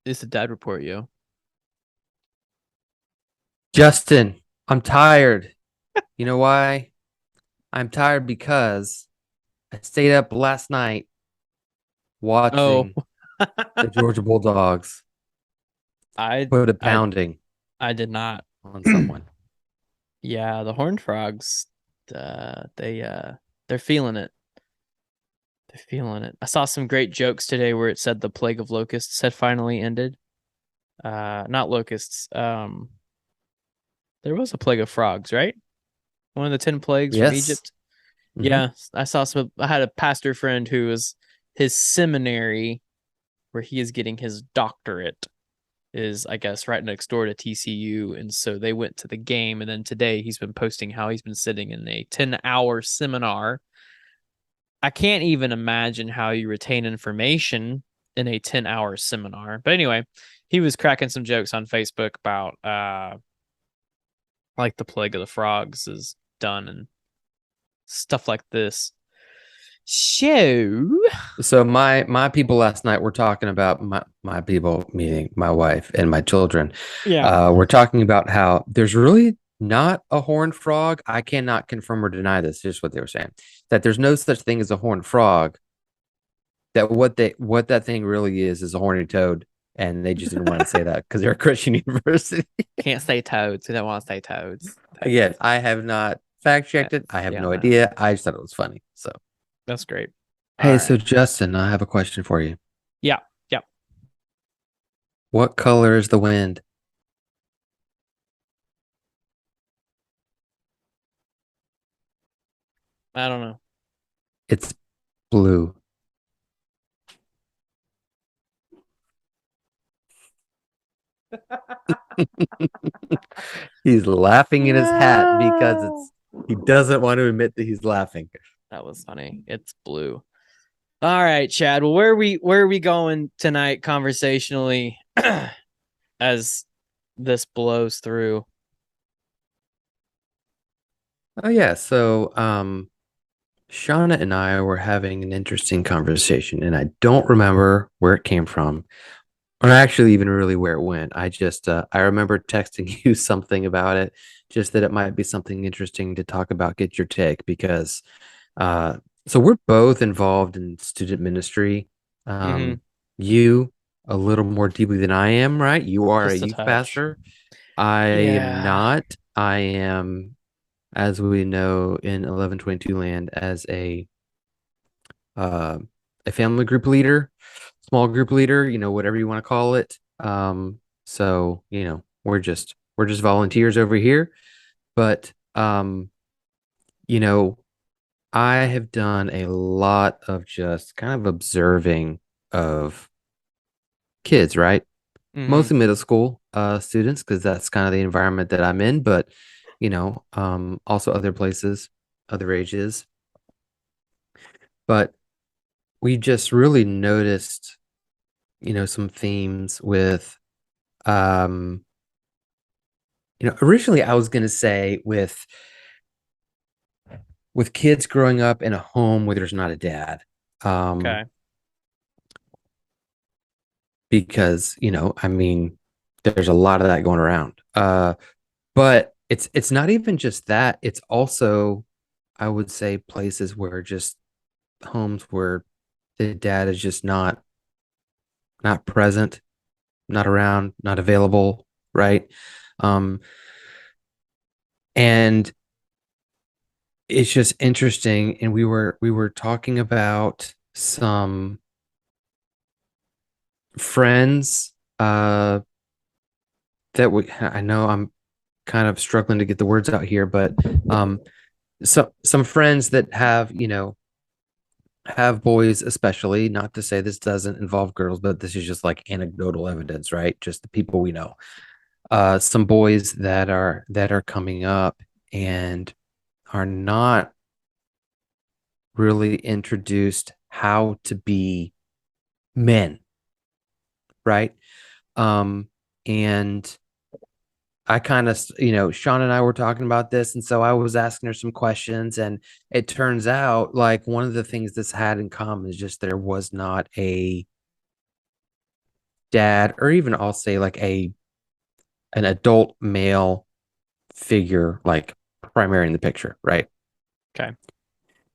It's a dad report, yo. Justin, I'm tired. You know why? I'm tired because I stayed up last night Oh, watching the Georgia Bulldogs I put a I pounding I did not. on someone. Yeah, the Horned Frogs, they're feeling it. They're feeling it. I saw some great jokes today where it said the plague of locusts had finally ended. Not locusts. There was a plague of frogs, right? One of the 10 plagues from Yes. Egypt. Hmm. Yeah, I saw some. I had a pastor friend who was his seminary where he is getting his doctorate is, I guess, right next door to TCU. And so they went to the game. And then today he's been posting how he's been sitting in a 10-hour seminar. I can't even imagine how you retain information in a 10-hour seminar. But anyway, he was cracking some jokes on Facebook about like the plague of the frogs is done and stuff like this. So, So my people last night were talking about my people, meaning my wife and my children. yeah. We're talking about how there's really not a horned frog. I cannot confirm or deny this. Just what they were saying, that there's no such thing as a horned frog. That what that thing really is a horny toad, and they just didn't want to say that because they're a Christian university. Can't say toads. We don't want to say toads. Again, Toads. I have not fact checked it. I That's, have yeah, no no. idea. I just thought it was funny. So, That's great. All hey, right. so Justin, I have a question for you. Yeah. Yeah. What color is the wind? I don't know. It's blue. He's laughing in his hat because No. it's he doesn't want to admit that he's laughing. That was funny. It's blue. All right, Chad. Well, where are we going tonight conversationally as this blows through? Oh yeah, so Shauna and I were having an interesting conversation, and I don't remember where it came from, or actually even really where it went. I remember texting you something about it, just that it might be something interesting to talk about, get your take, because uh, so we're both involved in student ministry. Mm-hmm. You a little more deeply than I am, right? You are a Just a youth touch. pastor. I am Yeah. not. I am, as we know in 1122 land, as uh, a family group leader, small group leader, whatever you want to call it. So, we're just volunteers over here, but you know, I have done a lot of just kind of observing of kids, right? Mm-hmm. Mostly middle school students, because that's kind of the environment that I'm in, but also other places, other ages. But we just really noticed, some themes with originally I was gonna say with kids growing up in a home where there's not a dad. Okay. Because, I mean, there's a lot of that going around. But it's not even just that, it's also, I would say, places where just homes where the dad is just not present, not around, not available, right? Um, and it's just interesting. And we were talking about some friends that I know I'm kind of struggling to get the words out here, but um some friends that have boys, especially, not to say this doesn't involve girls, but this is just like anecdotal evidence, right? Just the people we know. Some boys that are coming up and are not really introduced how to be men, right? And I kind of, Sean and I were talking about this, and so I was asking her some questions, and it turns out like one of the things this had in common is just there was not dad, or even I'll say like an adult male figure, like primary in the picture, right? Okay.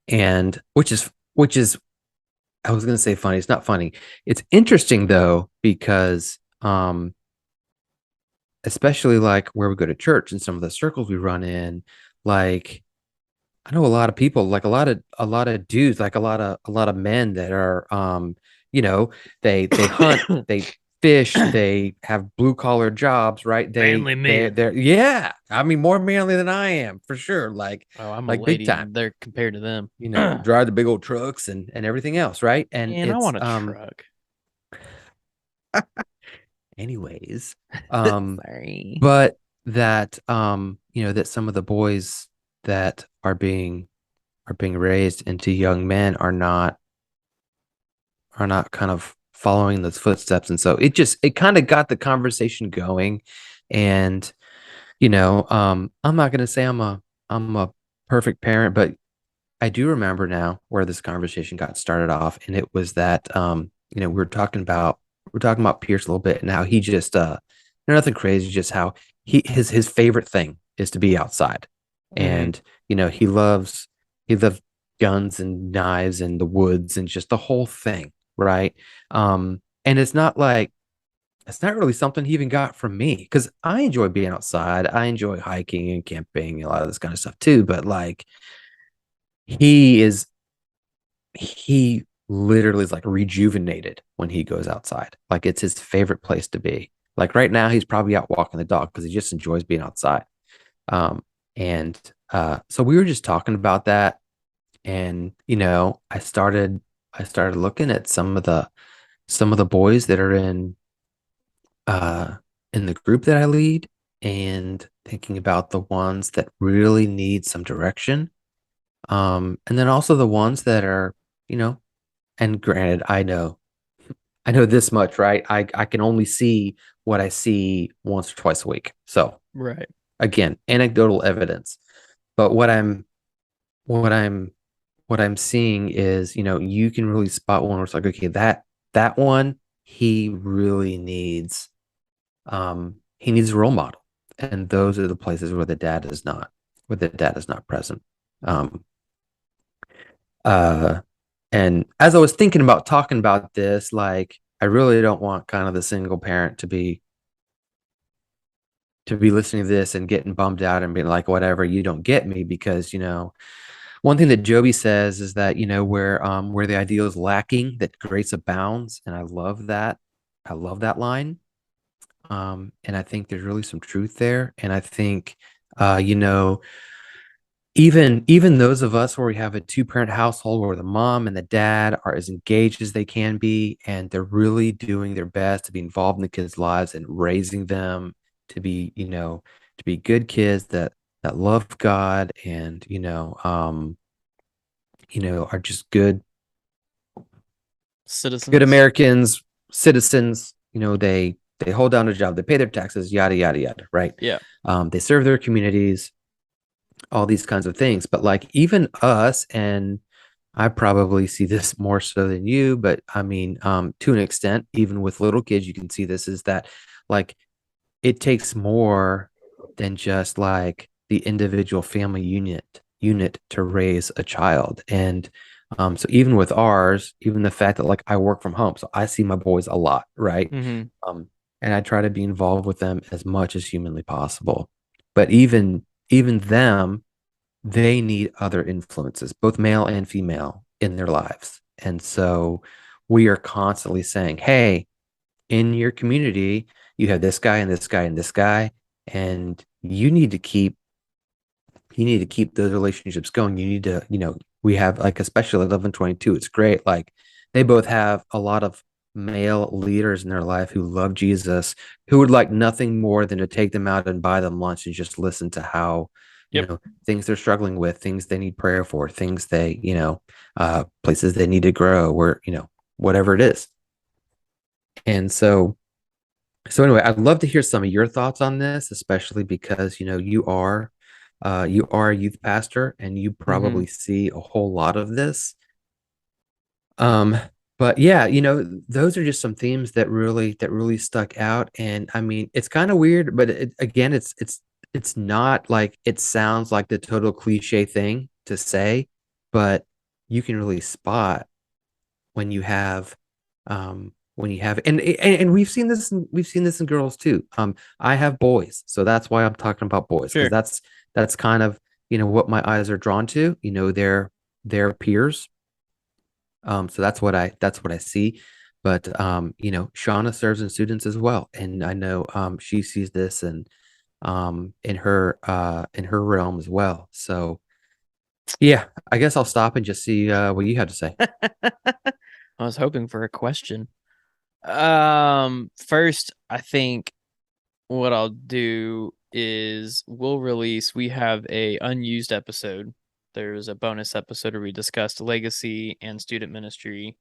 And which is I was gonna say funny. It's not funny. It's interesting though, because especially like where we go to church and some of the circles we run in, like I know a lot of people, like a lot of dudes, like a lot of men that are they hunt, they fish, they have blue collar jobs, right? Manly men. They're yeah. I mean more manly than I am for sure. Oh, I'm a Like big lady time. there compared to them. Drive the big old trucks and everything else, right? And Man, I it's want a truck. anyways, um Sorry. but that that some of the boys that are being raised into young men are not kind of following those footsteps. And so it kind of got the conversation going. And I'm not going to say I'm a perfect parent, but I do remember now where this conversation got started off, and it was that we're talking about Pierce a little bit, and how he just nothing crazy, just how his favorite thing is to be outside. Hmm. And he loves guns and knives and the woods and just the whole thing, right? And it's not really something he even got from me, because I enjoy being outside. I enjoy hiking and camping and a lot of this kind of stuff too. But like he is he literally is like rejuvenated when he goes outside. Like it's his favorite place to be. Like right now, he's probably out walking the dog because he just enjoys being outside. Um, and so we were just talking about that, and I started looking at some of the boys that are uh in the group that I lead, and thinking about the ones that really need some direction. And then also the ones that are, you know, and granted, I know this much, right? I can only see what I see once or twice a week. So Right. again, anecdotal evidence. But what I'm what I'm seeing is, you can really spot one where it's like, okay, that one, he needs a role model. And those are the places where the dad is not present. Um, Uh, and as I was thinking about talking about this, like I really don't want kind of the single parent to be listening to this and getting bummed out and being like, whatever, you don't get me, because one thing that Joby says is that where the ideal is lacking, that grace abounds, and I love that. I love that line. And I think there's really some truth there, and I think uh, you know even those of us where we have a two-parent household where the mom and the dad are as engaged as they can be, and they're really doing their best to be involved in the kids' lives and raising them to be good kids that love God, and are just good Citizens. Americans, citizens. They hold down a job, they pay their taxes, yada yada yada, right? Yeah. They serve their communities, all these kinds of things. But like even us, and I probably see this more so than you, but I mean, to an extent, even with little kids, you can see this, is that like it takes more than just like the individual family unit to raise a child. And so even with ours, even the fact that like I work from home, so I see my boys a lot, right? Hmm. Um, and I try to be involved with them as much as humanly possible. But even them, they need other influences, both male and female, in their lives. And so we are constantly saying, hey, in your community, you have this guy and this guy and this guy, and you need to keep those relationships going. We have like, especially 1122, it's great. Like they both have a lot of male leaders in their life who love Jesus, who would like nothing more than to take them out and buy them lunch and just listen to how, Yep. things they're struggling with, things they need prayer for, things places they need to grow, where, whatever it is. And so anyway, I'd love to hear some of your thoughts on this, especially because you are a youth pastor and you Hmm. probably see a whole lot of this. Um, But yeah, those are just some themes that really stuck out. And I mean, it's kind of weird, but again, it's not like it sounds like the total cliche thing to say, but you can really spot when you have and we've seen this in girls too. I have boys, so that's why I'm talking about boys, because Sure. that's kind of what my eyes are drawn to, their peers. So that's what I see. But Shauna serves in students as well, and I know she sees this and in her realm as well. So yeah, I guess I'll stop and just see what you have to say. I was hoping for a question. First, I think what I'll do is we have a unused episode. There's a bonus episode where we discussed legacy and student ministry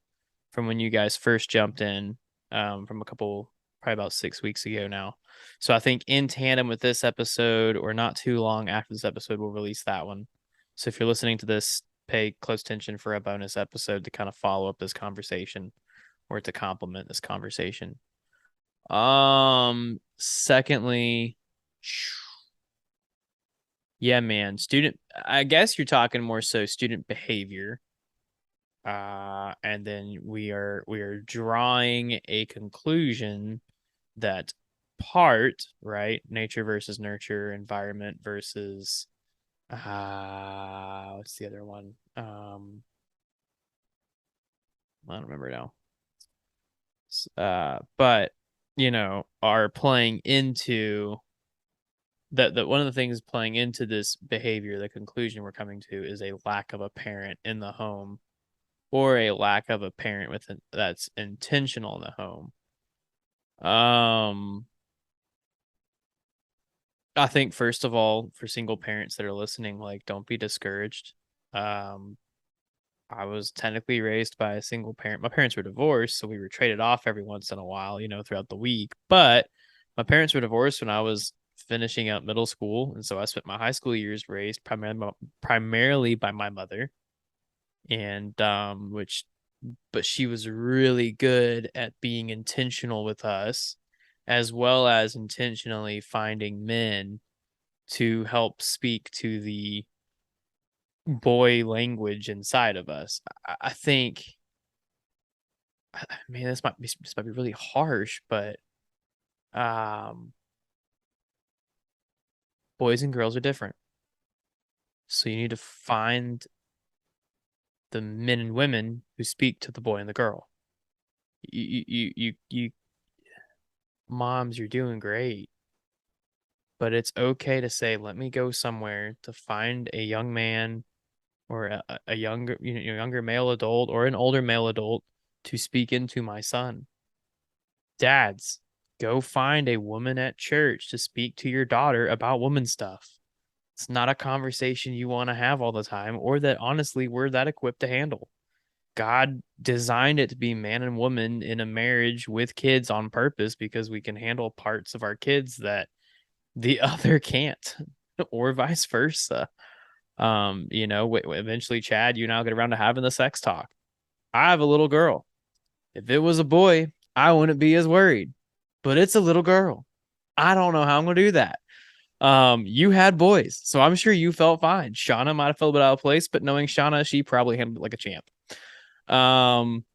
from when you guys first jumped in, from probably about 6 weeks ago now. So I think in tandem with this episode, or not too long after this episode, we'll release that one. So if you're listening to this, pay close attention for a bonus episode to kind of follow up this conversation or to complement this conversation. Secondly, yeah, man, I guess you're talking more so student behavior. And then we are drawing a conclusion that right, nature versus nurture, environment versus what's the other one? I don't remember now. But are playing into that one of the things playing into this behavior, the conclusion we're coming to is a lack of a parent in the home, or a lack of a parent that's intentional in the home. I think first of all, for single parents that are listening, like, don't be discouraged. Um, I was technically raised by a single parent. My parents were divorced, so we were traded off every once in a while, throughout the week. But my parents were divorced when I was finishing up middle school, and so I spent my high school years raised primarily by my mother, and but she was really good at being intentional with us, as well as intentionally finding men to help speak to the boy language inside of us. I think, I mean, this might be really harsh, but um, boys and girls are different. So you need to find the men and women who speak to the boy and the girl. You moms, you're doing great, but it's okay to say, let me go somewhere to find a young man, or a younger male adult, or an older male adult, to speak into my son. Dads, go find a woman at church to speak to your daughter about woman stuff. It's not a conversation you want to have all the time, or that honestly we're that equipped to handle. God designed it to be man and woman in a marriage with kids on purpose, because we can handle parts of our kids that the other can't, or vice versa. Eventually, Chad, you and I'll get around to having the sex talk. I have a little girl. If it was a boy, I wouldn't be as worried, but it's a little girl. I don't know how I'm gonna do that. You had boys, so I'm sure you felt fine. Shauna might have felt a bit out of place, but knowing Shauna, she probably handled it like a champ. Um,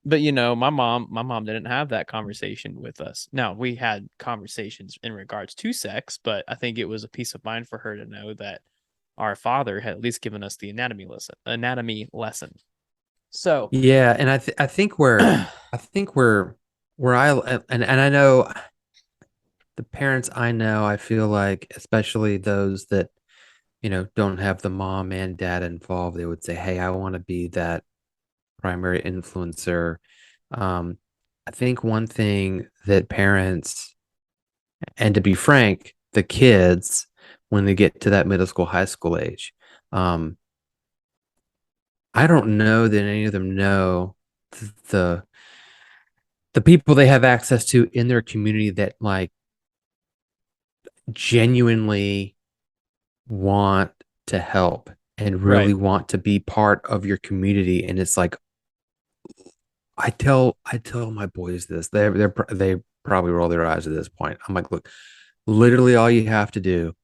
but my mom didn't have that conversation with us. Now, we had conversations in regards to sex, but I think it was a peace of mind for her to know that our father had at least given us the anatomy lesson. So, Yeah, and I think where I and I know the parents I know, I feel like, especially those that don't have the mom and dad involved, they would say, "Hey, I want to be that primary influencer." Um, I think one thing that parents, and to be frank, the kids, when they get to that middle school, high school age, um, I don't know that any of them know the the people they have access to in their community that like genuinely want to help and right. really want to be part of your community. And it's like, I tell my boys this. They probably roll their eyes at this point. I'm like, look, literally all you have to do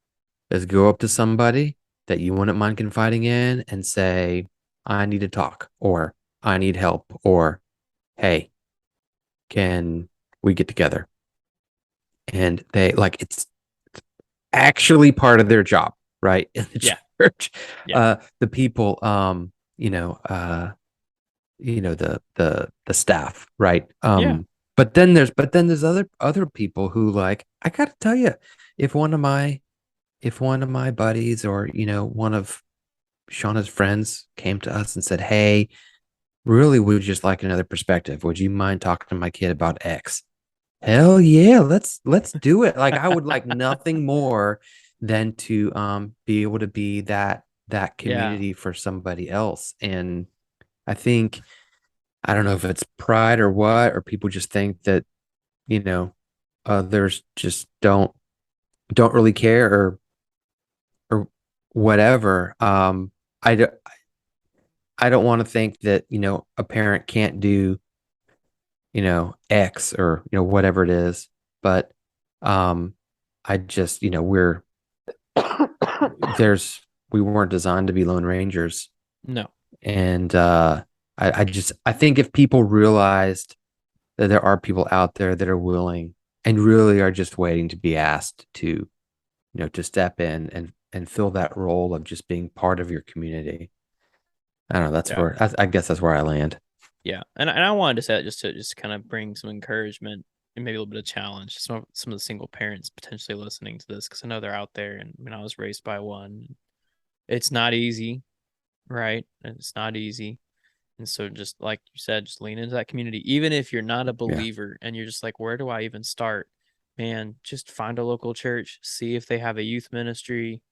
is go up to somebody that you wouldn't mind confiding in and say, I need to talk, or I need help, or hey, can we get together? And they like it's actually part of their job, right? In the Yeah. church. Yeah. The people, the staff, right? Yeah. But then there's other people who like, I gotta tell you, if one of my buddies or one of Shauna's friends came to us and said, hey, really, we would just like another perspective. Would you mind talking to my kid about X? Hell yeah, let's do it. Like I would like nothing more than to be able to be that Yeah. community for somebody else. And I think I don't know if it's pride or what, or people just think that, you know, others just don't really care or whatever. I don't I don't want to think that, a parent can't do, X or, whatever it is. But um I just, there's we weren't designed to be lone rangers. No. And I think if people realized that there are people out there that are willing and really are just waiting to be asked to, to step in and fill that role of just being part of your community. I don't know. That's Yeah. where I guess that's where I land. Yeah. And I wanted to say that just to kind of bring some encouragement and maybe a little bit of challenge to some of the single parents potentially listening to this, because I know they're out there. And I mean, I was raised by one. It's not easy, right? And it's not easy. And so just like you said, just lean into that community. Even if you're not a Yeah. believer and you're just like, where do I even start? Man, just find a local church, see if they have a youth ministry,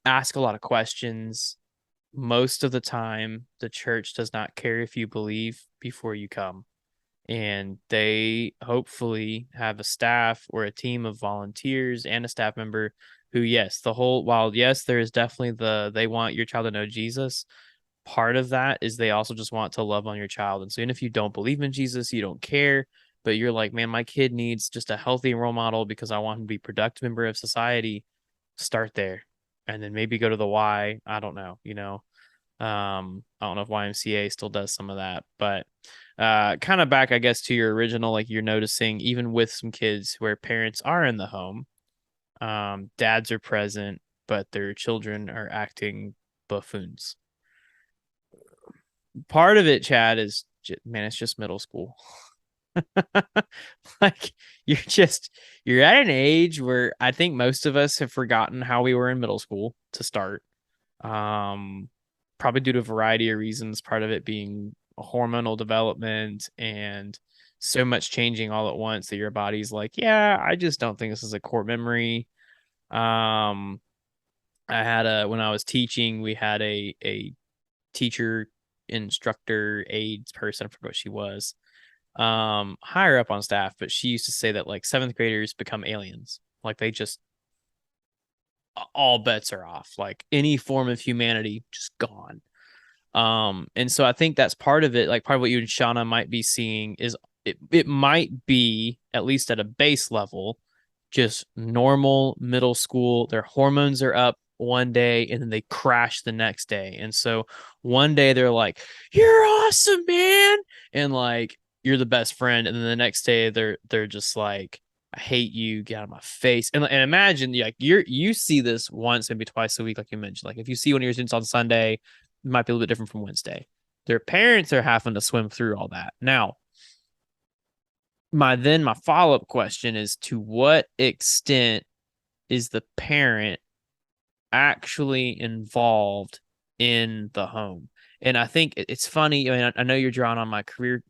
ask a lot of questions. Most of the time, the church does not care if you believe before you come. And they hopefully have a staff or a team of volunteers and a staff member who, yes, while yes, there is definitely they want your child to know Jesus. Part of that is they also just want to love on your child. And so even if you don't believe in Jesus, you don't care, but you're like, man, my kid needs just a healthy role model because I want him to be a productive member of society. Start there. And then maybe go to the Y. I don't know. I don't know if YMCA still does some of that, but kind of back, I guess, to your original, like you're noticing even with some kids where parents are in the home, dads are present, but their children are acting buffoons. Part of it, Chad, is man, it's just middle school. Like you're at an age where I think most of us have forgotten how we were in middle school to start. Um, Probably due to a variety of reasons, part of it being hormonal development and so much changing all at once that your body's like, yeah, I just don't think this is a core memory. Um, I had when I was teaching, we had a teacher, instructor, aides person, I forgot what she was, higher up on staff, but she used to say that like seventh graders become aliens. Like they just all bets are off. Like any form of humanity just gone. And so I think that's part of it. Like part of what you and Shauna might be seeing is it might be, at least at a base level, just normal middle school. Their hormones are up one day and then they crash the next day. And so one day they're like, "You're awesome, man," and like you're the best friend, and then the next day they're just like, "I hate you, get out of my face." And imagine like you see this once, maybe twice a week, like you mentioned. Like if you see one of your students on Sunday, it might be a little bit different from Wednesday. Their parents are having to swim through all that. Now, my follow-up question is, to what extent is the parent actually involved in the home? And I think it's funny. I mean, I know you're drawing on my career,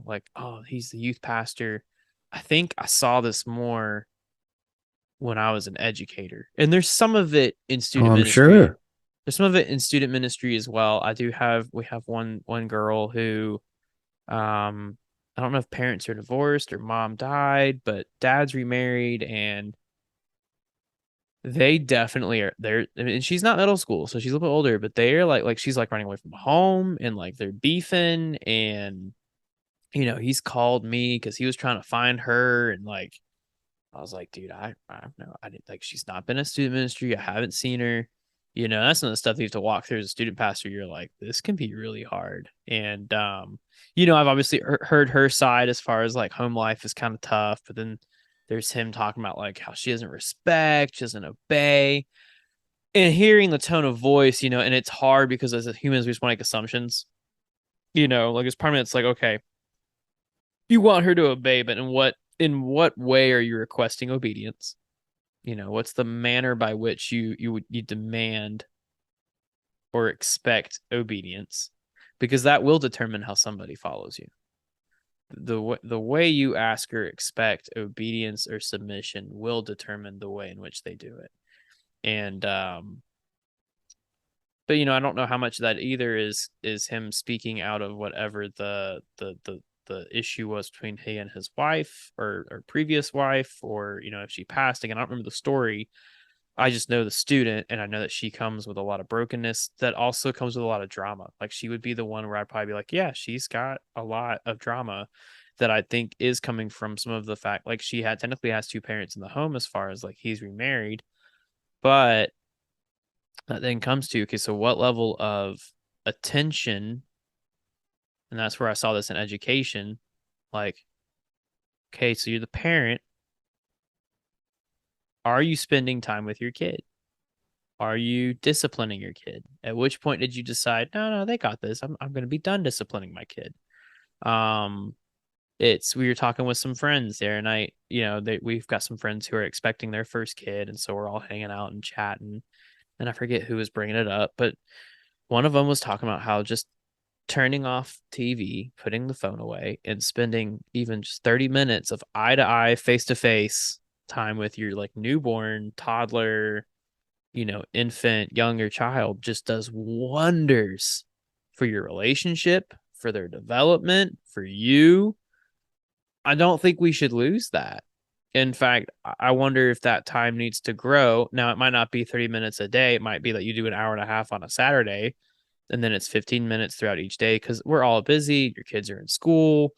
like, oh, he's the youth pastor. I think I saw this more when I was an educator. And there's some of it in Oh, student I'm ministry. sure. There's some of it in student ministry as well. We have one girl who, I don't know if parents are divorced or mom died, but dad's remarried, and they definitely are. They're, I mean, she's not middle school, so she's a little bit older, but they're like she's like running away from home, and like they're beefing, and he's called me because he was trying to find her, and like I was like, dude, I know I didn't, like, she's not been a student ministry. I haven't seen her. That's some of the stuff you have to walk through as a student pastor. You're like, this can be really hard. And I've obviously heard her side as far as like home life is kind of tough, but then there's him talking about like how she doesn't respect, she doesn't obey, and hearing the tone of voice, and it's hard because as humans we just want to make assumptions. Like it's part of me, it's like, okay, you want her to obey, but in what way are you requesting obedience? What's the manner by which you demand or expect obedience? Because that will determine how somebody follows you. The way you ask or expect obedience or submission will determine the way in which they do it. And but I don't know how much of that either is him speaking out of whatever the issue was between he and his wife or previous wife, or if she passed. Again, I don't remember the story. I just know the student, and I know that she comes with a lot of brokenness that also comes with a lot of drama. Like she would be the one where I'd probably be like, yeah, she's got a lot of drama that I think is coming from some of the fact, like she had technically has two parents in the home as far as like he's remarried, but that then comes to, okay, so what level of attention, and that's where I saw this in education, like, okay, so you're the parent. Are you spending time with your kid? Are you disciplining your kid? At which point did you decide, no, no, they got this. I'm going to be done disciplining my kid. Um, we were talking with some friends there, and we've got some friends who are expecting their first kid, and so we're all hanging out and chatting. And I forget who was bringing it up, but one of them was talking about how just turning off TV, putting the phone away, and spending even just 30 minutes of eye to eye, face to face time with your like newborn, toddler, infant, younger child just does wonders for your relationship, for their development, for you. I don't think we should lose that. In fact, I wonder if that time needs to grow. Now, it might not be 30 minutes a day. It might be that you do an hour and a half on a Saturday, and then it's 15 minutes throughout each day because we're all busy. Your kids are in school.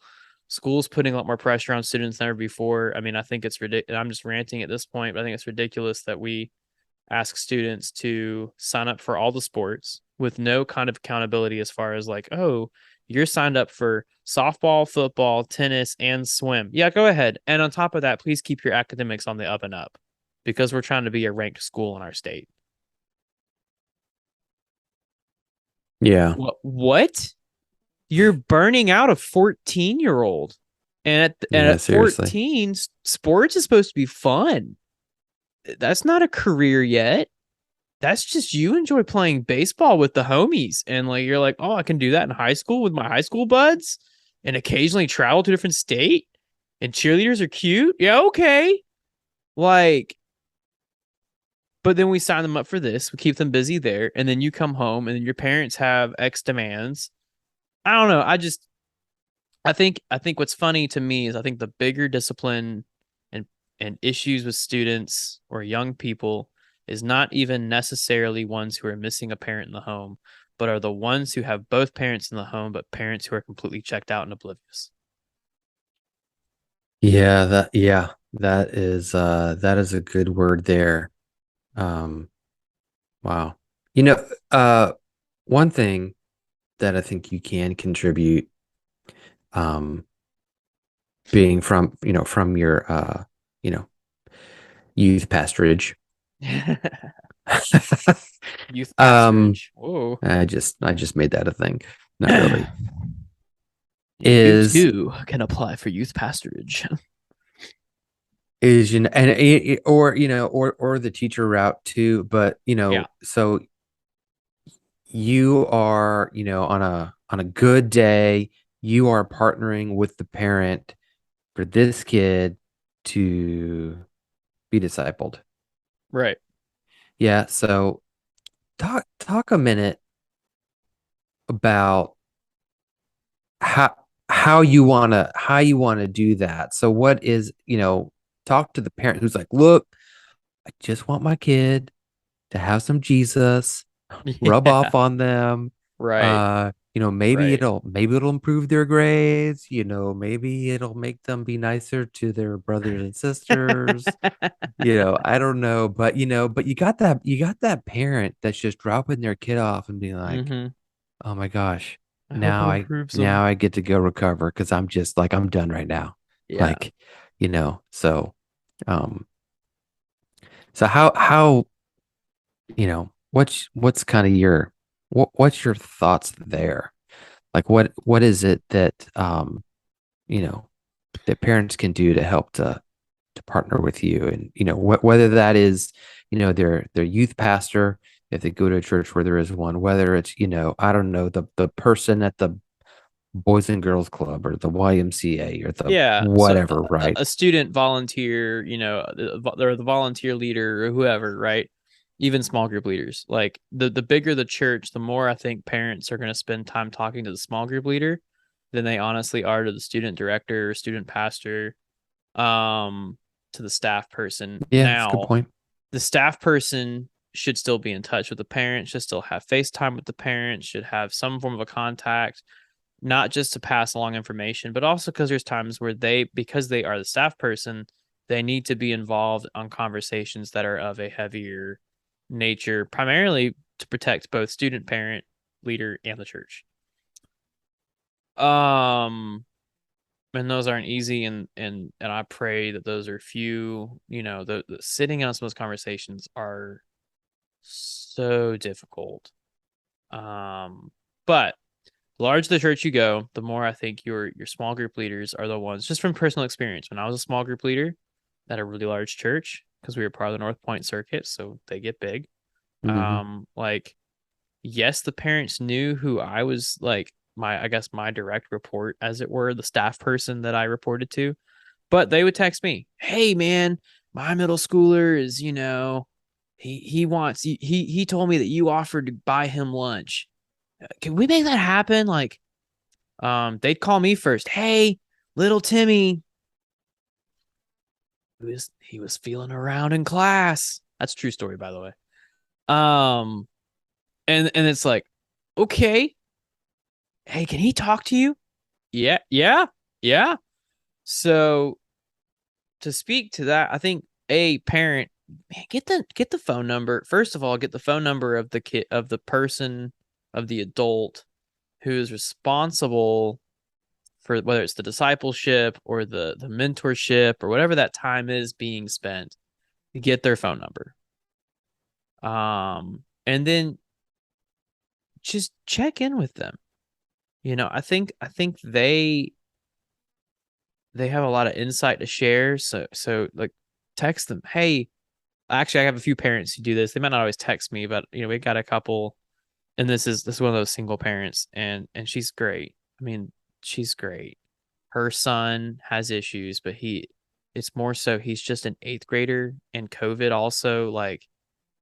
School's putting a lot more pressure on students than ever before. I mean, I think it's ridiculous. I'm just ranting at this point, but I think it's ridiculous that we ask students to sign up for all the sports with no kind of accountability as far as like, oh, you're signed up for softball, football, tennis, and swim. Yeah, go ahead. And on top of that, please keep your academics on the up and up because we're trying to be a ranked school in our state. Yeah. What? You're burning out a 14-year-old. And Yeah, at seriously. 14, sports is supposed to be fun. That's not a career yet. That's just you enjoy playing baseball with the homies. And like you're like, oh, I can do that in high school with my high school buds and occasionally travel to a different state. And cheerleaders are cute. Yeah, okay. Like, but then we sign them up for this. We keep them busy there. And then you come home and then your parents have X demands. I don't know. I think what's funny to me is I think the bigger discipline and issues with students or young people is not even necessarily ones who are missing a parent in the home, but are the ones who have both parents in the home, but parents who are completely checked out and oblivious. That is a good word there. Um, wow. You know, uh, one thing that I think you can contribute, um, being from your you know, youth pastorage. Youth um, pastorage. Whoa. I just made that a thing. Not really. You Is too can apply for youth pastorage. is and or or the teacher route too, but Yeah. so you are, on a good day, you are partnering with the parent for this kid to be discipled. Right. Yeah, so talk a minute about how how you want to do that. So what is, talk to the parent who's like, look, I just want my kid to have some Jesus, rub Yeah. off on them. Right. Right. Maybe it'll improve their grades, maybe it'll make them be nicer to their brothers and sisters. I don't know, but but you got that parent that's just dropping their kid off and being like, hmm "Oh my gosh, I hope it now I improves them. now I get to go recover because I'm just like I'm done right now." Yeah. Like, so um so how what's kind of what's your thoughts there? Like what is it that you know that parents can do to help to partner with you, and whether that is their youth pastor, if they go to a church where there is one, whether it's I don't know, the person at the Boys and Girls Club or the YMCA or the Yeah. So whatever, right? a student volunteer, or the volunteer leader or whoever, right? Even small group leaders. Like the bigger the church, the more I think parents are going to spend time talking to the small group leader than they honestly are to the student director or student pastor, um, to the staff person. Yeah, that's a good Now, point. the staff person should still be in touch with the parent, should still have FaceTime with the parent, should have some form of a contact, not just to pass along information, but also because there's times where because they are the staff person, they need to be involved on conversations that are of a heavier nature, primarily to protect both student, parent, leader, and the church. Um, and those aren't easy, and I pray that those are few. The sitting on some of those conversations are so difficult. But the larger the church you go, the more I think your small group leaders are the ones, just from personal experience. When I was a small group leader at a really large church, because we were part of the North Point circuit, so they get big. Hmm. Like, yes, the parents knew who I was, like, I guess my direct report, as it were, the staff person that I reported to, but they would text me, "Hey man, my middle schooler is, he told me that you offered to buy him lunch. Can we make that happen?" Like, they'd call me first. "Hey, little Timmy, he was feeling around in class." That's a true story, by the way. Um, and it's like, okay, hey, can he talk to you? Yeah, yeah, yeah. So to speak to that, I think a parent, man, get the phone number. First of all, get the phone number of the kid, of the person, of the adult who is responsible for whether it's the discipleship or the mentorship or whatever that time is being spent. Get their phone number. And then just check in with them. I think they have a lot of insight to share. So like, text them. Hey, actually, I have a few parents who do this. They might not always text me, but we got a couple, and this is one of those single parents, and she's great. I mean, she's great. Her son has issues, but it's more so he's just an eighth grader, and COVID also, like,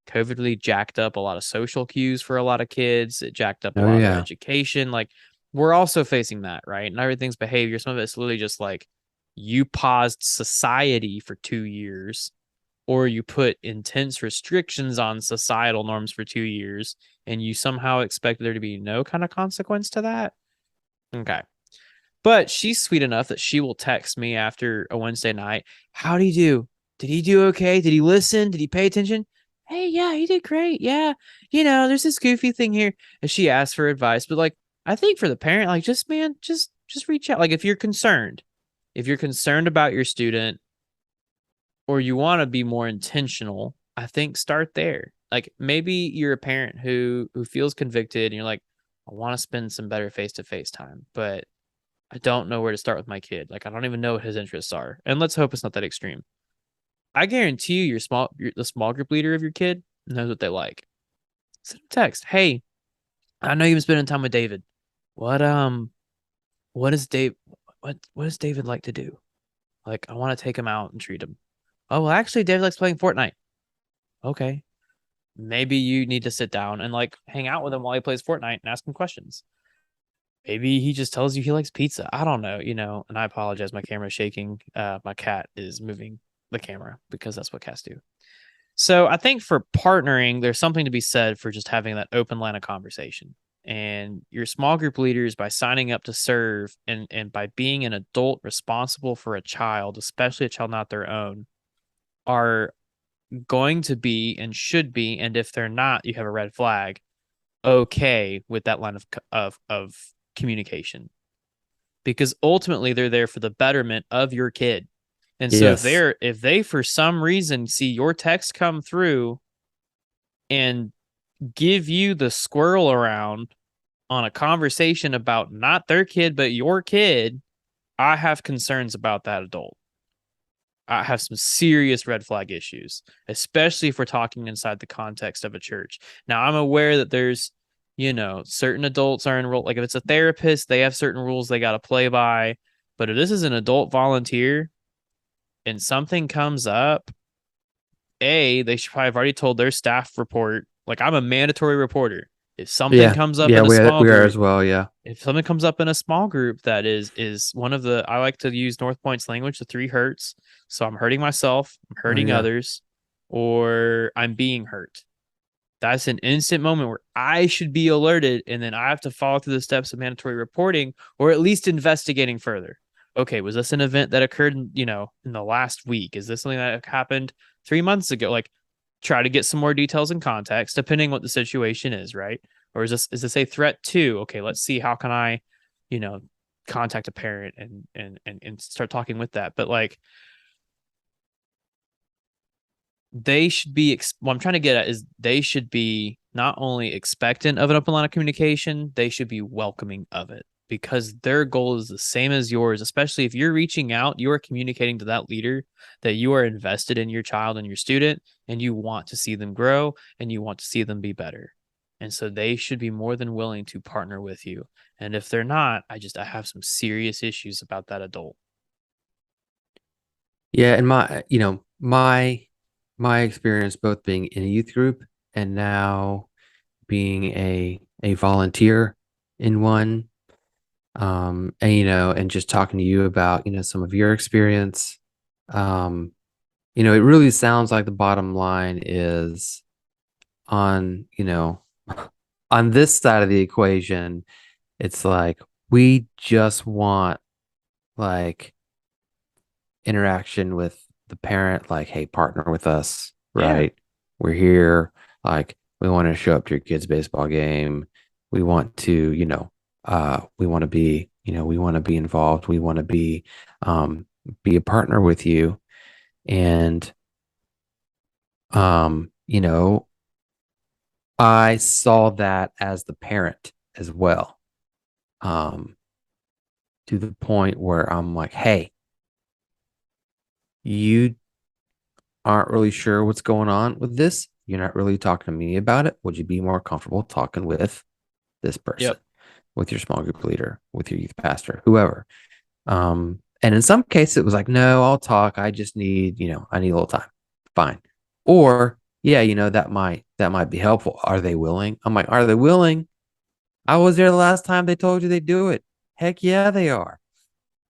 COVID really jacked up a lot of social cues for a lot of kids. It jacked up a Oh lot of their yeah. education. Like, we're also facing that, right? And everything's behavior. Some of it's literally just like, you paused society for 2 years, or you put intense restrictions on societal norms for 2 years, and you somehow expect there to be no kind of consequence to that. Okay. But she's sweet enough that she will text me after a Wednesday night. "How did he do? Did he do okay? Did he listen? Did he pay attention? Hey, yeah, he did great. Yeah. There's this goofy thing here." And she asks for advice. But, like, I think for the parent, like, just, man, just reach out. Like, if you're concerned about your student, or you want to be more intentional, I think start there. Like, maybe you're a parent who feels convicted and you're like, "I want to spend some better face-to-face time, but I don't know where to start with my kid. Like, I don't even know what his interests are." And let's hope it's not that extreme. I guarantee you, the small group leader of your kid knows what they like. Send a text. "Hey, I know you've been spending time with David. What what is Dave what does David like to do? Like, I want to take him out and treat him." "Oh, well, actually, David likes playing Fortnite." "Okay, maybe you need to sit down and, like, hang out with him while he plays Fortnite and ask him questions. Maybe he just tells you he likes pizza. I don't know. And I apologize. My camera's shaking. My cat is moving the camera because that's what cats do. So I think for partnering, there's something to be said for just having that open line of conversation. And your small group leaders, by signing up to serve and by being an adult responsible for a child, especially a child not their own, are going to be and should be, and if they're not, you have a red flag, okay with that line of communication. Because ultimately they're there for the betterment of your kid. And so Yes. if they for some reason see your text come through and give you the squirrel around on a conversation about not their kid but your kid, I have concerns about that adult. I have some serious red flag issues, especially if we're talking inside the context of a church. Now, I'm aware that there's, certain adults are enrolled. Like if it's a therapist, they have certain rules they got to play by. But if this is an adult volunteer and something comes up, they should probably have already told their staff report. Like I'm a mandatory reporter. If something Yeah. comes up Yeah, in a small we are group, as well. Yeah. if something comes up in a small group that is one of the I like to use North Point's language, the three hurts. So I'm hurting myself, I'm Oh hurting yeah. others, or I'm being hurt. That's an instant moment where I should be alerted, and then I have to follow through the steps of mandatory reporting or at least investigating further. Okay, was this an event that occurred in the last week? Is this something that happened 3 months ago? Like try to get some more details and context, depending what the situation is, right? Or is this a threat too? Okay, let's see how can I, you know, contact a parent and start talking with that. But like they should be what I'm trying to get at is they should be not only expectant of an open line of communication, they should be welcoming of it because their goal is the same as yours. Especially if you're reaching out, you are communicating to that leader that you are invested in your child and your student and you want to see them grow and you want to see them be better. And so they should be more than willing to partner with you. And if they're not, I have some serious issues about that adult. Yeah, and my experience both being in a youth group and now being a volunteer in one, and and just talking to you about, some of your experience. Um, it really sounds like the bottom line is on, on this side of the equation, it's like we just want like interaction with the parent, like, hey, partner with us, Yeah. right? We're here. Like, we want to show up to your kid's baseball game. We want to, we want to be, we want to be involved. We want to be a partner with you. And, um, you know, I saw that as the parent as well. Um, to the point where I'm like, hey, you aren't really sure what's going on with this. You're not really talking to me about it. Would you be more comfortable talking with this person, Yep. with your small group leader, with your youth pastor, whoever? And in some cases, it was like, no, I'll talk. I just need, I need a little time. Fine. Or, yeah, that might be helpful. Are they willing? I'm like, are they willing? I was there the last time they told you they do it. Heck yeah, they are.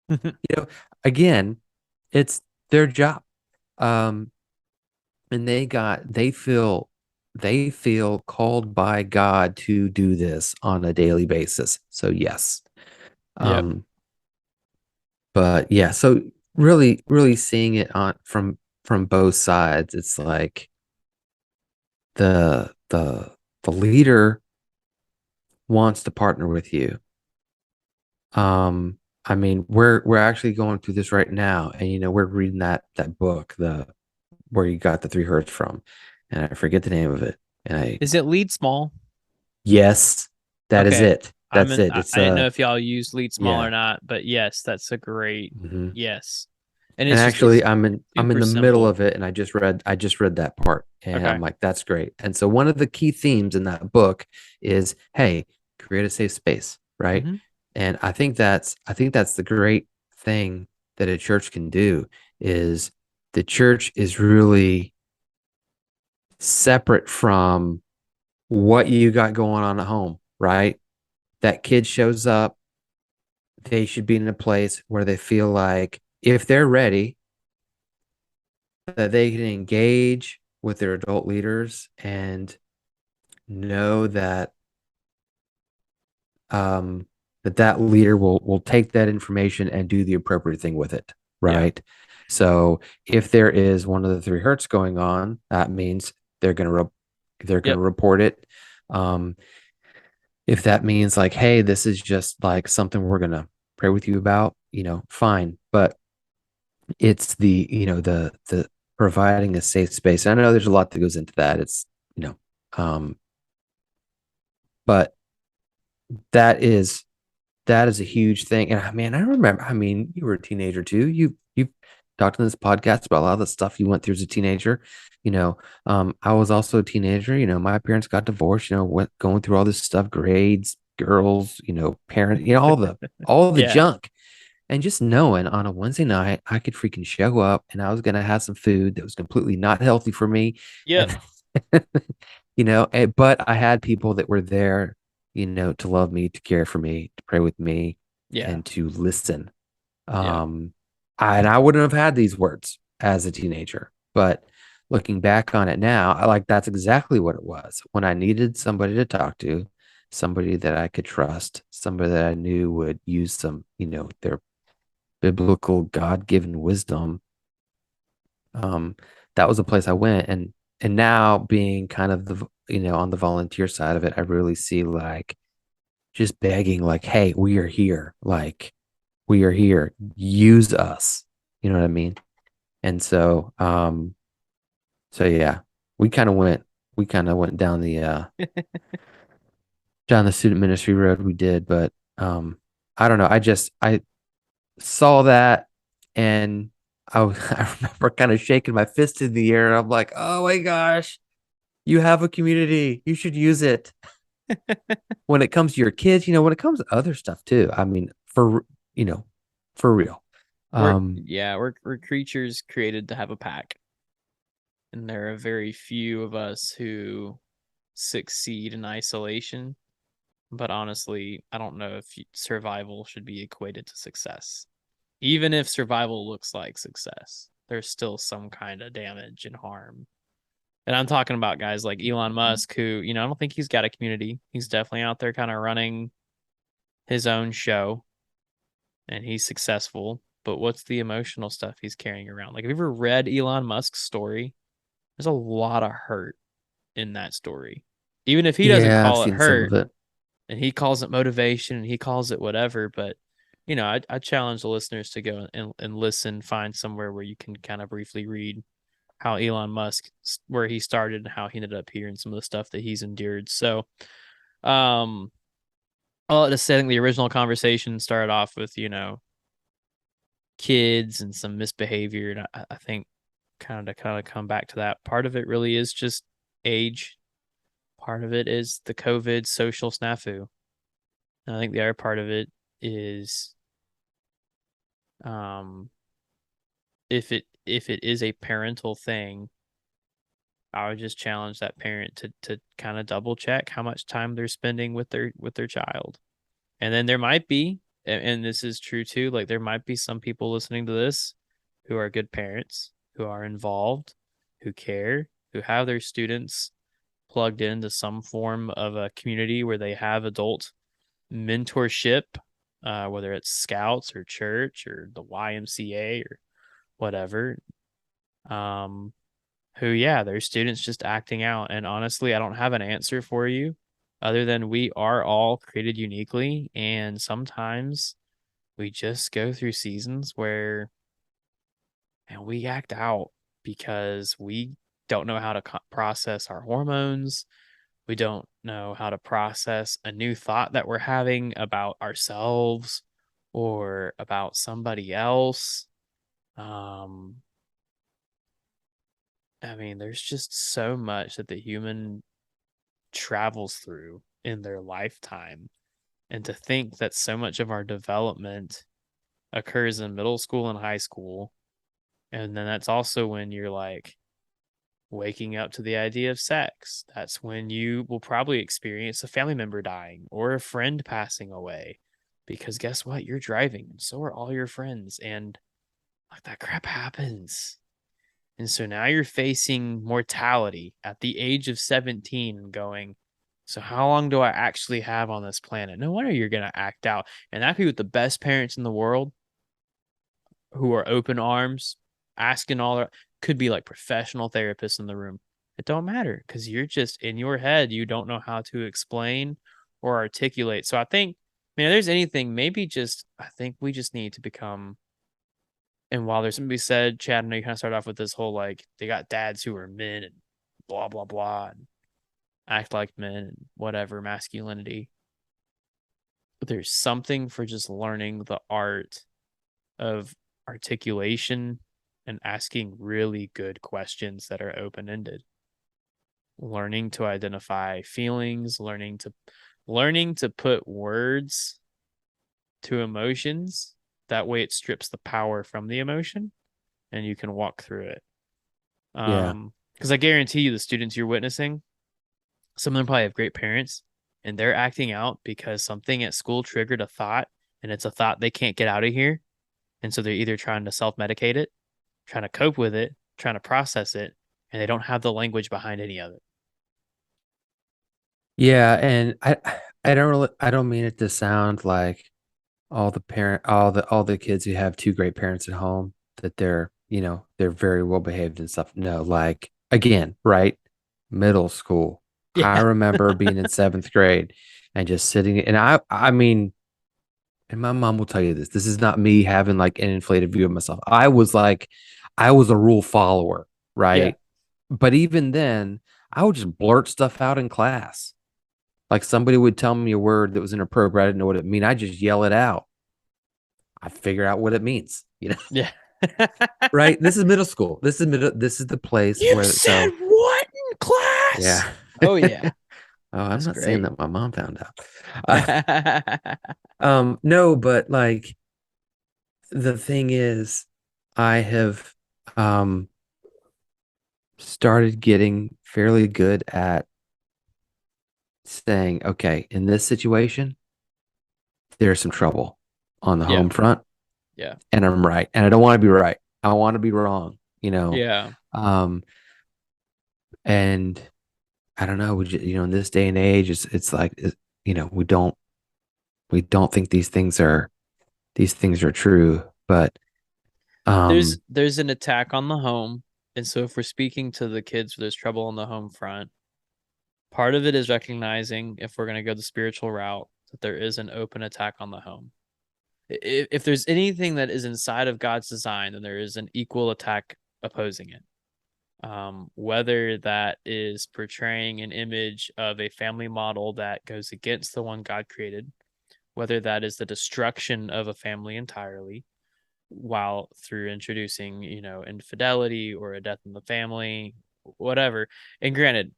You know, again, it's their job. Um, and they feel called by God to do this on a daily basis. So yes. Yep. Um, but yeah, so really, really seeing it on from both sides, it's like the leader wants to partner with you. I mean, we're actually going through this right now, and we're reading that book, the where you got the three hertz from, and I forget the name of it. And I Is it lead small? Yes, that is Okay. it. That's it. I didn't know if y'all use lead small or Yeah. not, but yes, that's a great hmm yes. And And it's actually, I'm in super the middle simple. of it, and I just read that part, and I'm Okay. like, that's great. And so one of the key themes in that book is, hey, create a safe space, right? Mm-hmm. And I think that's the great thing that a church can do is the church is really separate from what you got going on at home, right? That kid shows up, they should be in a place where they feel like if they're ready, that they can engage with their adult leaders and know that um that leader will take that information and do the appropriate thing with it, Yeah. right? So if there is one of the three hurts going on, that means they're gonna Yep. report it. Um, if that means like, hey, this is just like something we're gonna pray with you about, fine. But it's the providing a safe space. I know there's a lot that goes into that. It's you know, um, but that is that is a huge thing. And man, I remember. I mean, you were a teenager too. You talked in this podcast about a lot of the stuff you went through as a teenager. I was also a teenager. My parents got divorced. Went going through all this stuff, grades, girls, parents, all the Yeah. junk. And just knowing on a Wednesday night, I could freaking show up and I was going to have some food that was completely not healthy for me. Yep. And, but I had people that were there, to love me, to care for me, to pray with me, Yeah. and to listen. Yeah. Um, and I wouldn't have had these words as a teenager, but looking back on it now, I like that's exactly what it was when I needed somebody to talk to, somebody that I could trust, somebody that I knew would use their biblical God-given wisdom. um that was a place I went. And now being kind of the on the volunteer side of it, I really see like just begging like, hey, we are here, like we are here, use us, you know what I mean? And so yeah, we kind of went down the student ministry road. We did, but I don't know, I saw that, and I remember kind of shaking my fist in the air. And I'm like, oh my gosh, you have a community. You should use it when it comes to your kids, when it comes to other stuff too. I mean, you know, for real. Um, We're creatures created to have a pack. And there are very few of us who succeed in isolation. But honestly, I don't know if survival should be equated to success. Even if survival looks like success, there's still some kind of damage and harm. And I'm talking about guys like Elon Musk, who, I don't think he's got a community. He's definitely out there kind of running his own show and he's successful. But what's the emotional stuff he's carrying around? Like, have you ever read Elon Musk's story? There's a lot of hurt in that story. Even if he doesn't yeah, I've call it seen some of hurt it. and he calls it motivation and he calls it whatever, but I challenge the listeners to go and listen, find somewhere where you can kind of briefly read how Elon Musk, where he started and how he ended up here and some of the stuff that he's endured. So, um, I'll just say I think the original conversation started off with, kids and some misbehavior. And I think kind of come back to that. Part of it really is just age. Part of it is the COVID social snafu. And I think the other part of it is um if it is a parental thing, I would just challenge that parent to kind of double check how much time they're spending with their child. And then there might be, and this is true too, like there might be some people listening to this who are good parents, who are involved, who care, who have their students plugged into some form of a community where they have adult mentorship, whether it's scouts or church or the YMCA or whatever. Um, who, yeah, their students just acting out. And honestly, I don't have an answer for you other than we are all created uniquely. And sometimes we just go through seasons where and we act out because we don't know how to process our hormones. We don't know how to process a new thought that we're having about ourselves or about somebody else. Um, I mean, there's just so much that the human travels through in their lifetime. And to think that so much of our development occurs in middle school and high school. And then that's also when you're like waking up to the idea of sex. That's when you will probably experience a family member dying or a friend passing away. Because guess what? You're driving, and so are all your friends. And like that crap happens. And so now you're facing mortality at the age of 17 and going, so how long do I actually have on this planet? No wonder you're going to act out. And that could be with the best parents in the world who are open arms, asking all their, could be like professional therapists in the room. It don't matter because you're just in your head. You don't know how to explain or articulate. So I think, man, if there's anything, maybe just, I think we just need to become, and while there's something to be said, Chad, I know you kind of start off with this whole like they got dads who are men and blah blah blah and act like men and whatever masculinity. But there's something for just learning the art of articulation and asking really good questions that are open ended. Learning to identify feelings, learning to put words to emotions. That way it strips the power from the emotion and you can walk through it. Yeah. Because I guarantee you the students you're witnessing, some of them probably have great parents and they're acting out because something at school triggered a thought and it's a thought they can't get out of here. And so they're either trying to self-medicate it, trying to cope with it, trying to process it, and they don't have the language behind any of it. Yeah, and I don't mean it to sound like all the kids who have two great parents at home that they're, they're very well behaved and stuff. No, like again, right? Middle school. I Yeah. remember being in seventh grade and just sitting and I mean, and my mom will tell you this. This is not me having like an inflated view of myself. I was a rule follower, Yeah. right? But even then, I would just blurt stuff out in class. Like somebody would tell me a word that was inappropriate. I didn't know what it mean. I just yell it out. I figure out what it means, Yeah. right? This is middle school. This is the place You where, said so what in class? yeah. Oh yeah. Oh, I'm That's not saying great. that my mom found out. No, but like the thing is, I have um started getting fairly good at saying, okay, in this situation, there's some trouble on the Yeah. home front, Yeah. and I'm right, and I don't want to be right. I want to be wrong, Yeah. Um, and I don't know, in this day and age, it's like, we don't think these things are true, but There's um, there's an attack on the home. And so if we're speaking to the kids where there's trouble on the home front, part of it is recognizing if we're going to go the spiritual route that there is an open attack on the home. If there's anything that is inside of God's design, then there is an equal attack opposing it. Whether that is portraying an image of a family model that goes against the one God created, whether that is the destruction of a family entirely, while through introducing, infidelity or a death in the family, whatever. And granted,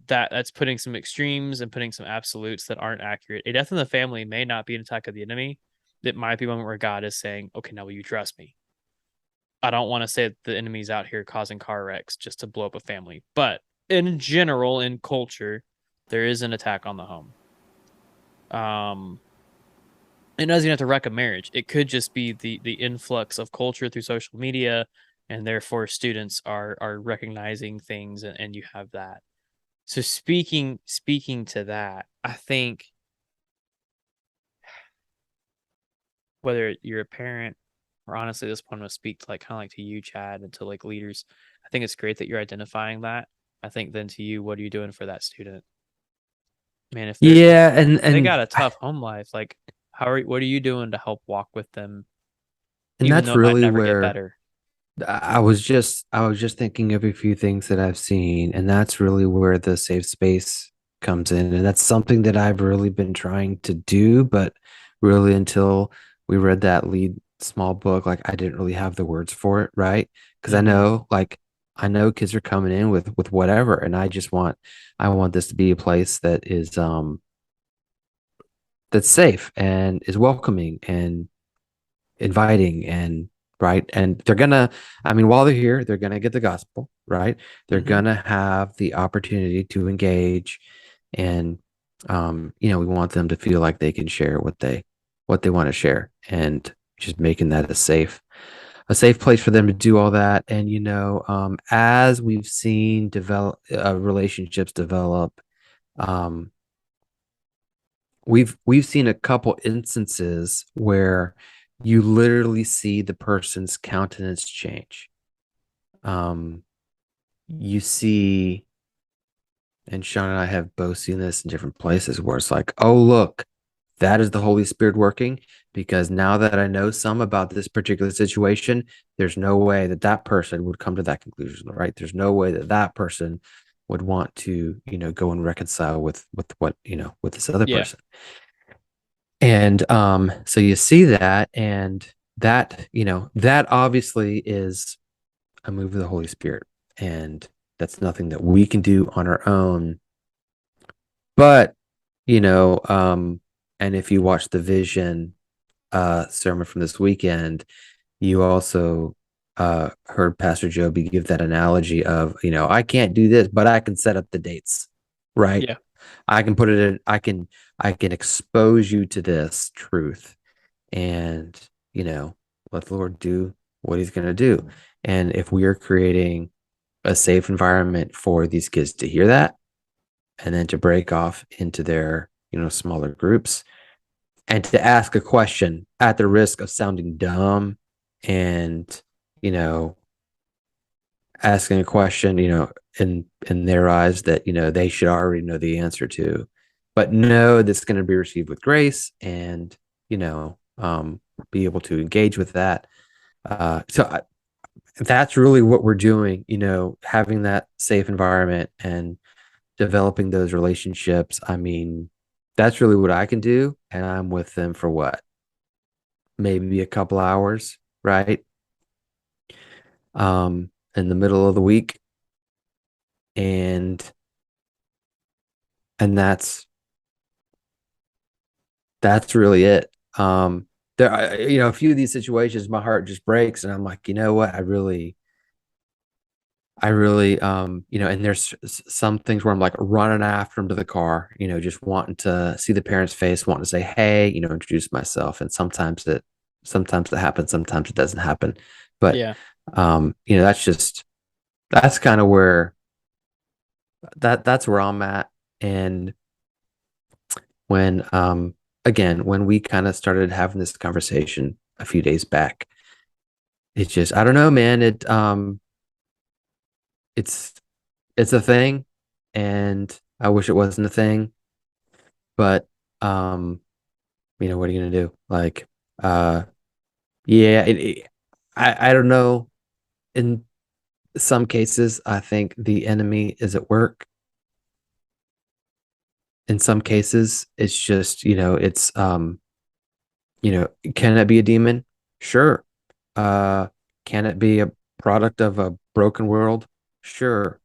that's putting some extremes and putting some absolutes that aren't accurate. A death in the family may not be an attack of the enemy. It might be a moment where God is saying, okay, now will you trust me? I don't want to say that the enemy's out here causing car wrecks just to blow up a family, but in general, in culture, there is an attack on the home. Um, it doesn't even have to wreck a marriage. It could just be the influx of culture through social media, and therefore students are recognizing things, and you have that. So speaking to that, I think whether you're a parent or honestly this one to speak to like kind of like to you, Chad, and to like leaders, I think it's great that you're identifying that. I think then to you, what are you doing for that student? Man, if yeah, they got a tough home life, like what are you doing to help walk with them, and even that's though it might really never get where better? I was just thinking of a few things that I've seen, and that's really where the safe space comes in. And that's something that I've really been trying to do, but really until we read that lead small book, like I didn't really have the words for it, right? Because Mm-hmm. I know kids are coming in with whatever, and I want this to be a place that is that's safe and is welcoming and inviting and right, and while they're here, they're gonna get the gospel, right? They're Mm-hmm. gonna have the opportunity to engage, and we want them to feel like they can share what they want to share, and just making that a safe a safe place for them to do all that. And as we've seen develop relationships develop, um, we've seen a couple instances where you literally see the person's countenance change. You see, and Sean and I have both seen this in different places where it's like, oh, look, that is the Holy Spirit working, because now that I know some about this particular situation, there's no way that that person would come to that conclusion, right? There's no way that that person would want to, go and reconcile with what, with this other Yeah. person. And so you see that, and that, that obviously is a move of the Holy Spirit. And that's nothing that we can do on our own. But, you know, um, and if you watch the Vision sermon from this weekend, you also heard Pastor Joby give that analogy of, I can't do this, but I can set up the dates, right? Yeah. I can put it in, I can expose you to this truth, and, let the Lord do what he's going to do. And if we are creating a safe environment for these kids to hear that, and then to break off into their, smaller groups, and to ask a question at the risk of sounding dumb, and, you know, asking a question, in their eyes that, they should already know the answer to, but know that's going to be received with grace, and, be able to engage with that. That's really what we're doing, having that safe environment and developing those relationships. I mean, that's really what I can do. And I'm with them for what? Maybe a couple hours, right? In the middle of the week. And and that's really it. A few of these situations, my heart just breaks, and I'm like, you know what? I really, and there's some things where I'm like running after them to the car, just wanting to see the parents' face, wanting to say, hey, introduce myself. And sometimes it happens, sometimes it doesn't happen. But, Yeah. that's kind of where that's where I'm at. And when, again, when we kind of started having this conversation a few days back, it's just, I don't know, man. It's, it's a thing, and I wish it wasn't a thing, but what are you gonna do? Like, uh, yeah, I don't know. In some cases, I think the enemy is at work. In some cases, it's just, can it be a demon? Sure. Uh, can it be a product of a broken world? Sure.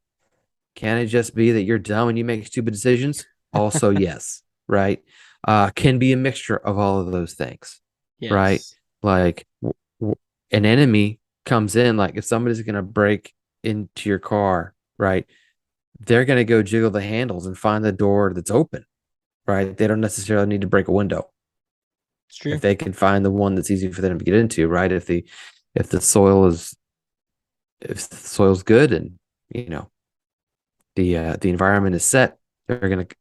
Can it just be that you're dumb and you make stupid decisions? Also, yes, right? Can be a mixture of all of those things, right? Yes. Like an enemy comes in, like if somebody's going to break into your car, right? They're going to go jiggle the handles and find the door that's open, right? They don't necessarily need to break a window. It's If true. they can find the one that's easy for them to get into, right? If the soil is if the soil's good, and you know the environment is set,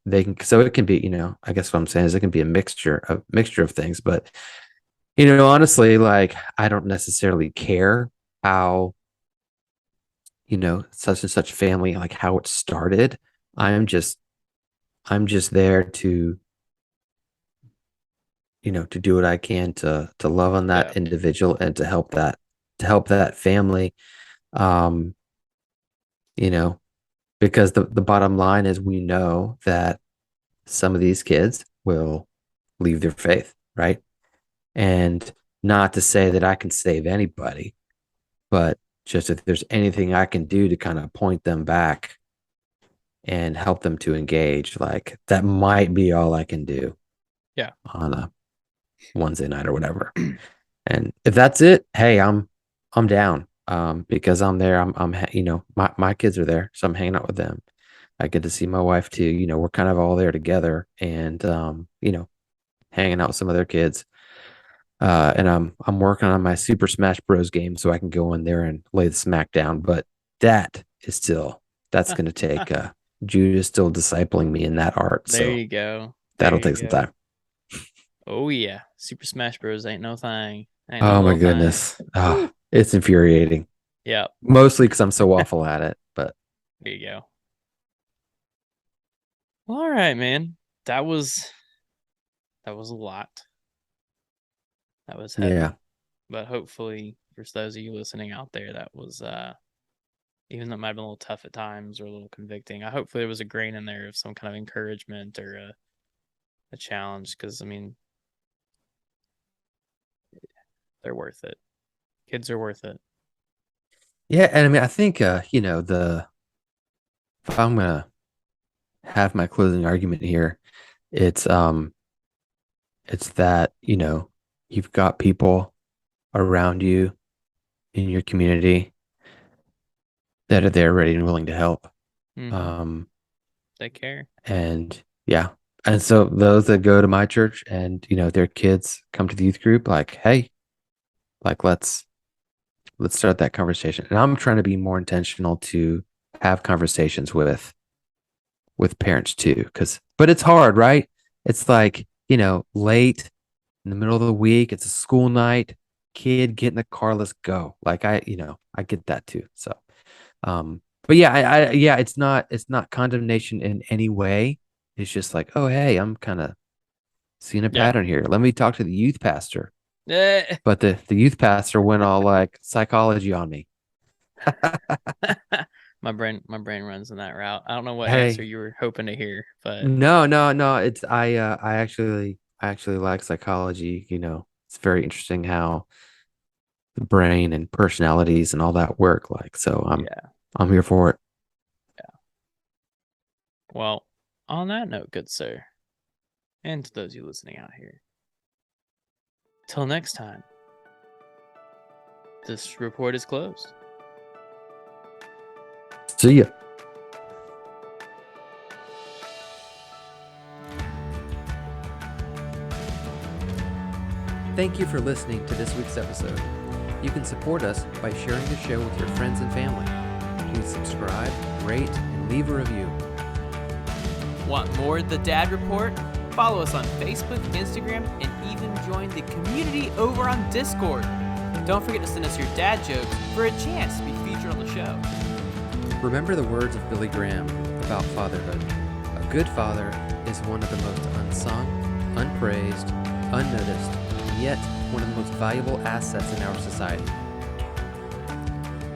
they can, so it can be, I guess what I'm saying is it can be a mixture of things. But honestly, like, I don't necessarily care how, such and such family, like how it started. I'm just i'm just there to do what I can to love on that Yeah. individual, and to help that family. um you know because the bottom line is, we know that some of these kids will leave their faith, right? And not to say that I can save anybody, but just if there's anything I can do to kind of point them back and help them to engage, like that might be all I can do Yeah. on a Wednesday night or whatever. And if that's it, hey, I'm down. Because I'm there. My kids are there, so I'm hanging out with them. I get to see my wife too. We're kind of all there together, and hanging out with some of their kids. And I'm working on my Super Smash Bros. Game so I can go in there and lay the smack down. But that is still that's going to take. Jude is still discipling me in that art, There so you go. There that'll you take some go. time. Oh yeah, Super Smash Bros. Ain't no thing. Ain't no Oh my little thing. goodness, Woo. it's infuriating. Yep. Mostly because I'm so awful at it, but There you go. Well, all right, man. That was a lot. That was heavy. yeah, But hopefully for those of you listening out there, that was even though it might have been a little tough at times or a little convicting, I hopefully there was a grain in there of some kind of encouragement or a challenge, because I mean they're worth it. Kids are worth it. yeah, and I mean, I think the if I'm gonna have my closing argument here, it's it's that you've got people around you in your community that are there ready and willing to help. Mm-hmm. Um, They care. and yeah. And so those that go to my church and their kids come to the youth group, like, hey, like let's start that conversation. And I'm trying to be more intentional to have conversations with parents too, but it's hard, right? It's like, late in the middle of the week, it's a school night, kid, get in the car, let's go. Like I get that too. So but yeah, yeah, it's not condemnation in any way. It's just like, oh hey, I'm kind of seeing a Yeah. pattern here. Let me talk to the youth pastor. Eh. But the youth pastor went all like psychology on me. My brain runs in that route. I don't know what answer Hey, you were hoping to hear, but no. It's I actually like psychology. It's very interesting how the brain and personalities and all that work. Like, so yeah. I'm here for it. Well, on that note, good sir, and to those of you listening out here, till next time, this report is closed. See ya. Thank you for listening to this week's episode. You can support us by sharing the show with your friends and family. Please subscribe, rate, and leave a review. Want more of the Dad Report? Follow us on Facebook, Instagram, and even join the community over on Discord. Don't forget to send us your dad jokes for a chance to be featured on the show. Remember the words of Billy Graham about fatherhood. A good father is one of the most unsung, unpraised, unnoticed, and yet one of the most valuable assets in our society.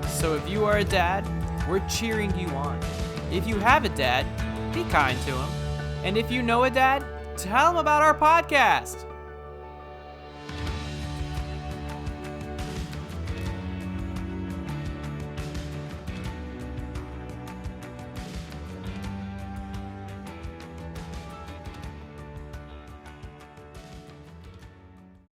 So if you are a dad, we're cheering you on. If you have a dad, be kind to him. And if you know a dad, tell him about our podcast.